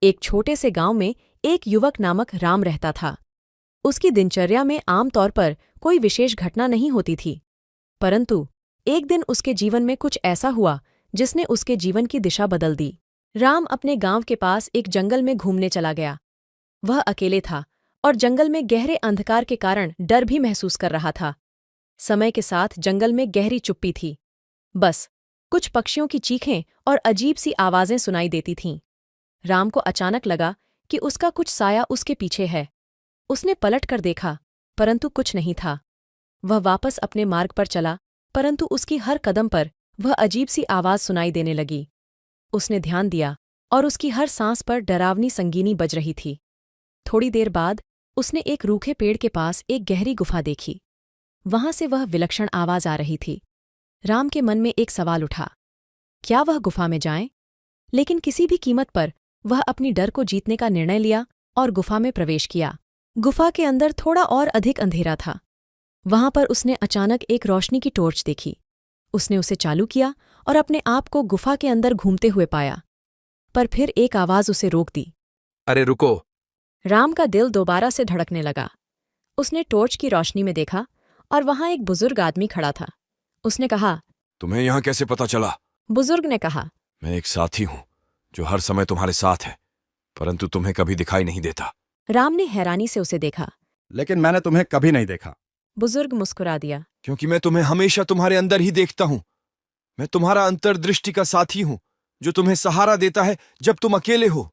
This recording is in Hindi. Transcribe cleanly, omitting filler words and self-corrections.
एक छोटे से गांव में एक युवक नामक राम रहता था। उसकी दिनचर्या में आमतौर पर कोई विशेष घटना नहीं होती थी, परंतु एक दिन उसके जीवन में कुछ ऐसा हुआ जिसने उसके जीवन की दिशा बदल दी। राम अपने गांव के पास एक जंगल में घूमने चला गया। वह अकेले था और जंगल में गहरे अंधकार के कारण डर भी महसूस कर रहा था। समय के साथ जंगल में गहरी चुप्पी थी। बस कुछ पक्षियों की चीखें और अजीब सी आवाजें सुनाई देती थीं। राम को अचानक लगा कि उसका कुछ साया उसके पीछे है। उसने पलट कर देखा, परंतु कुछ नहीं था। वह वापस अपने मार्ग पर चला, परंतु उसकी हर कदम पर वह अजीब सी आवाज सुनाई देने लगी। उसने ध्यान दिया और उसकी हर सांस पर डरावनी संगीनी बज रही थी। थोड़ी देर बाद उसने एक रूखे पेड़ के पास एक गहरी गुफा देखी। वहां से वह विलक्षण आवाज आ रही थी। राम के मन में एक सवाल उठा, क्या वह गुफा में जाएं? लेकिन किसी भी कीमत पर वह अपनी डर को जीतने का निर्णय लिया और गुफा में प्रवेश किया। गुफा के अंदर थोड़ा और अधिक अंधेरा था। वहां पर उसने अचानक एक रोशनी की टॉर्च देखी। उसने उसे चालू किया और अपने आप को गुफा के अंदर घूमते हुए पाया। पर फिर एक आवाज उसे रोक दी। अरे रुको! राम का दिल दोबारा से धड़कने लगा। उसने टॉर्च की रोशनी में देखा और वहां एक बुजुर्ग आदमी खड़ा था। उसने कहा, तुम्हें यहाँ कैसे पता चला? बुजुर्ग ने कहा, मैं एक साथी हूँ जो हर समय तुम्हारे साथ है, परंतु तुम्हें कभी दिखाई नहीं देता। राम ने हैरानी से उसे देखा। लेकिन मैंने तुम्हें कभी नहीं देखा। बुजुर्ग मुस्कुरा दिया। क्योंकि मैं तुम्हें हमेशा तुम्हारे अंदर ही देखता हूँ। मैं तुम्हारा अंतर्दृष्टि का साथी हूँ जो तुम्हें सहारा देता है जब तुम अकेले हो।